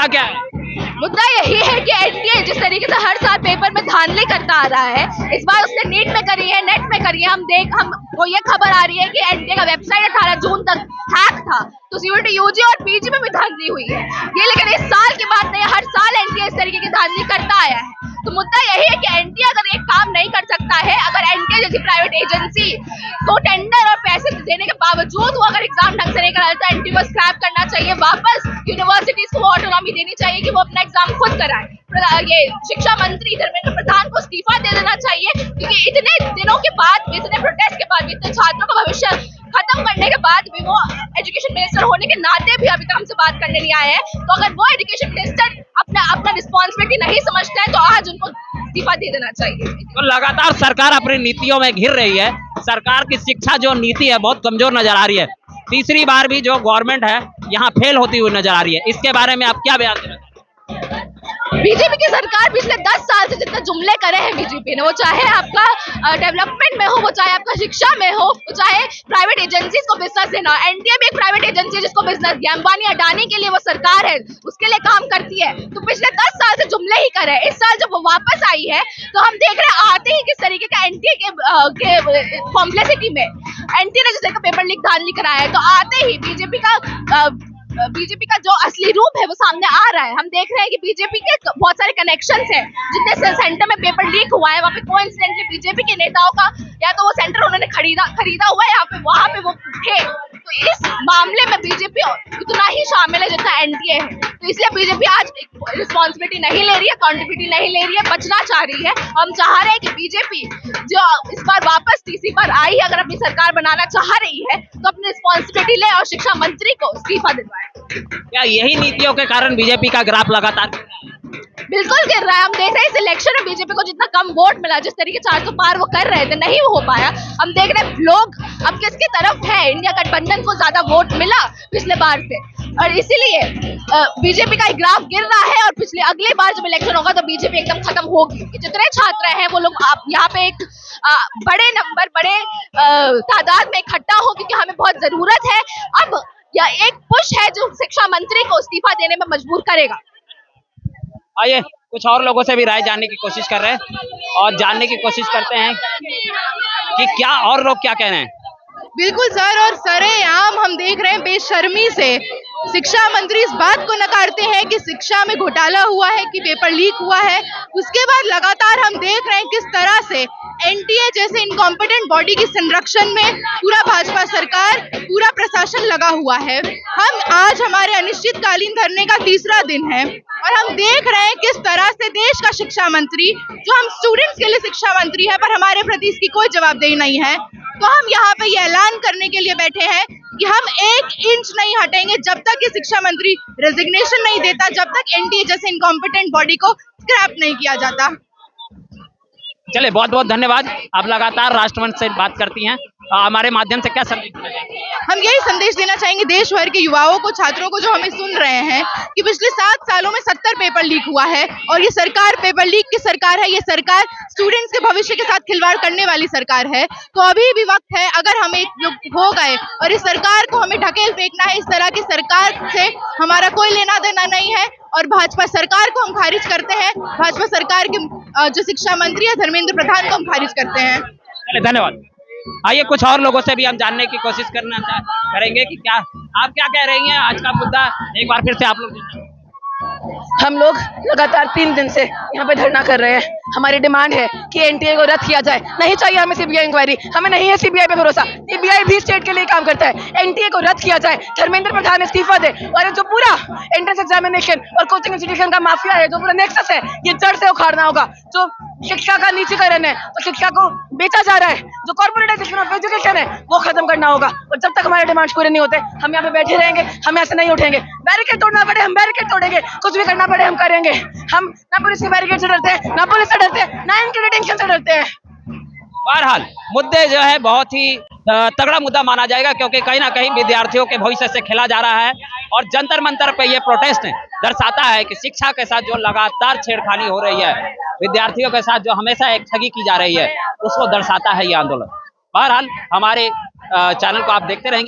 क्या है? मुद्दा यही है कि एनटीए जिस तरीके से हर साल पेपर में धांधली करता आ रहा है, इस बार उसने नीट में करी है, नेट में करी है। हमको ये खबर आ रही है कि एनटीए का वेबसाइट 18 जून तक हैक था, तो सीयूईटी यूजी और पीजी में भी धांधली हुई है ये। लेकिन इस साल की बात नहीं, हर साल एनटीए इस तरीके की धांधली करता आया है। तो मुद्दा यही है कि एनटीए अगर ये काम नहीं कर सकता है, अगर एनटीए जैसी प्राइवेट एजेंसी को टेंडर और पैसे देने के बावजूद वो अगर एग्जाम ढंग से नहीं कराता, तो एनटीए को स्क्रैप करना चाहिए, वापस यूनिवर्सिटीज को ऑटोनॉमी देनी चाहिए कि वो अपना एग्जाम खुद कराए। ये शिक्षा मंत्री धर्मेंद्र प्रधान को इस्तीफा दे देना चाहिए, क्योंकि इतने दिनों के बाद, इतने प्रोटेस्ट के बाद, इतने छात्रों का भविष्य खत्म करने के बाद भी वो एजुकेशन मिनिस्टर होने के नाते भी अभी तक हमसे बात करने नहीं आए हैं। तो अगर वो एजुकेशन मिनिस्टर अपना रिस्पॉन्सिबिलिटी नहीं समझते हैं, तो आज उनको इस्तीफा दे देना चाहिए। तो लगातार सरकार अपनी नीतियों में घिर रही है। सरकार की शिक्षा जो नीति है बहुत कमजोर नजर आ रही है। तीसरी बार भी जो गवर्नमेंट है यहाँ फेल होती हुई नजर आ रही है। इसके बारे में आप क्या बयान देना चाहते हैं? बीजेपी की सरकार पिछले 10 साल से जितने जुमले करे हैं बीजेपी ने, वो चाहे आपका डेवलपमेंट में हो, वो चाहे आपका शिक्षा में हो, वो चाहे प्राइवेट एजेंसीज को बिजनेस देना। एनटीए भी एक प्राइवेट एजेंसी है जिसको बिजनेस दिया, अंबानी अडानी के लिए वो सरकार है, उसके लिए काम करती है। तो पिछले 10 साल से जुमले ही करे। इस साल जब वो वापस आई है, तो हम देख रहे हैं आते ही किस तरीके का एनटीए के कॉम्प्लेक्सिटी में एनटीए ने जिस तरह का पेपर लीक धांधली कराया है, तो आते ही बीजेपी का जो असली रूप है वो सामने आ रहा है। हम देख रहे हैं कि बीजेपी के बहुत सारे कनेक्शंस हैं। जितने सेंटर में पेपर लीक हुआ है, वहाँ पे कोइंसिडेंटली बीजेपी के नेताओं का या तो वो सेंटर उन्होंने खरीदा हुआ है, या फिर वहाँ पे वो थे। तो इस मामले में बीजेपी उतना ही शामिल है जितना एनटीए है। तो इसलिए बीजेपी आज रिस्पॉन्सिबिलिटी नहीं ले रही है, अकाउंटेबिलिटी नहीं ले रही है, बचना चाह रही है। हम चाह रहे हैं कि बीजेपी जो इस बार वापस तीसरी बार आई है, अगर अपनी सरकार बनाना चाह रही है, तो अपनी रिस्पॉन्सिबिलिटी ले और शिक्षा मंत्री को इस्तीफा दिलवाए। क्या यही नीतियों के कारण बीजेपी का ग्राफ लगातार बिल्कुल गिर रहा है? हम देख रहे हैं इस इलेक्शन में बीजेपी को जितना कम वोट मिला, जिस तरीके 400 पार वो कर रहे थे, नहीं हो पाया। हम देख रहे हैं लोग अब किसकी तरफ है। इंडिया गठबंधन को ज्यादा वोट मिला पिछले बार से, और इसीलिए बीजेपी का ग्राफ गिर रहा है। और पिछले अगली बार जब इलेक्शन होगा तो बीजेपी एकदम खत्म होगी। जितने छात्र हैं वो लोग आप यहाँ पे एक बड़े तादाद में इकट्ठा हो, क्योंकि हमें बहुत जरूरत है अब। या एक पुश है जो शिक्षा मंत्री को इस्तीफा देने में मजबूर करेगा। आइए कुछ और लोगों से भी राय जानने की कोशिश कर रहे हैं और जानने की कोशिश करते हैं कि क्या और लोग क्या कह रहे हैं। बिल्कुल सर, और सरेआम हम देख रहे हैं बेशर्मी से शिक्षा मंत्री इस बात को नकारते हैं कि शिक्षा में घोटाला हुआ है, कि पेपर लीक हुआ है। उसके बाद लगातार हम देख रहे हैं किस तरह से एनटीए जैसे इनकॉम्पिटेंट बॉडी की संरक्षण में पूरा भाजपा सरकार, पूरा प्रशासन लगा हुआ है। आज हमारे अनिश्चितकालीन धरने का तीसरा दिन है और हम देख रहे हैं किस तरह से देश का शिक्षा मंत्री, जो हम स्टूडेंट्स के लिए शिक्षा मंत्री है, पर हमारे प्रति इसकी कोई जवाबदेही नहीं है। तो हम यहाँ पे ये ऐलान करने के लिए बैठे हैं कि हम 1 इंच नहीं हटेंगे जब तक ये शिक्षा मंत्री रेजिग्नेशन नहीं देता, जब तक एनटीए जैसे इनकॉम्पिटेंट बॉडी को स्क्रैप नहीं किया जाता। चलिए बहुत बहुत धन्यवाद। आप लगातार राष्ट्रमंच से बात करती हैं, हमारे माध्यम से क्या संदेश देना चाहेंगे? हम यही संदेश देना चाहेंगे देश भर के युवाओं को, छात्रों को जो हमें सुन रहे हैं, कि पिछले 7 सालों में 70 पेपर लीक हुआ है और ये सरकार पेपर लीक की सरकार है। ये सरकार स्टूडेंट्स के भविष्य के साथ खिलवाड़ करने वाली सरकार है। तो अभी भी वक्त है, अगर हम एक लोग हो गए और इस सरकार को हमें ढकेल फेंकना है। इस तरह की सरकार से हमारा कोई लेना देना नहीं है और भाजपा सरकार को हम खारिज करते हैं। भाजपा सरकार के जो शिक्षा मंत्री है धर्मेंद्र प्रधान को हम खारिज करते हैं। चलिए धन्यवाद। आइए कुछ और लोगों से भी हम जानने की कोशिश करेंगे कि क्या आप क्या कह रही हैं। आज का मुद्दा एक बार फिर से आप लोग। हम लोग लगातार 3 दिन से यहाँ पे धरना कर रहे हैं। हमारी डिमांड है कि एनटीए को रद्द किया जाए। नहीं चाहिए हमें सीबीआई इंक्वायरी, हमें नहीं है सीबीआई पे भरोसा। सीबीआई भी स्टेट के लिए काम करता है। एनटीए को रद्द किया जाए, धर्मेंद्र प्रधान इस्तीफा दे, और जो पूरा एंट्रेंस एग्जामिनेशन और कोचिंग इंस्टीट्यूशन का माफिया है, जो पूरा नेक्सस है, ये जड़ से उखाड़ना होगा। जो शिक्षा का निजीकरण है, तो शिक्षा को बेचा जा रहा है, जो कॉर्पोरेटाइजेशन ऑफ एजुकेशन है, वो खत्म करना होगा। और जब तक हमारे डिमांड्स पूरे नहीं होते, हम यहाँ पे बैठे रहेंगे, हम ऐसे नहीं उठेंगे। बैरिकेड तोड़ना पड़े हम बैरिकेड तोड़ेंगे, कुछ भी करना पड़े हम करेंगे। हम ना पुलिस के बैरिकेड से डरते हैं, ना पुलिस से डरते हैं, ना इनके डिटेंशन से डरते हैं। बहरहाल मुद्दे जो है बहुत ही तगड़ा मुद्दा माना जाएगा, क्योंकि कहीं ना कहीं विद्यार्थियों के भविष्य से खेला जा रहा है। और जंतर मंतर पे ये प्रोटेस्ट दर्शाता है कि शिक्षा के साथ जो लगातार छेड़खानी हो रही है, विद्यार्थियों के साथ जो हमेशा एक ठगी की जा रही है, उसको दर्शाता है ये आंदोलन। बहरहाल हमारे चैनल को आप देखते रहेंगे।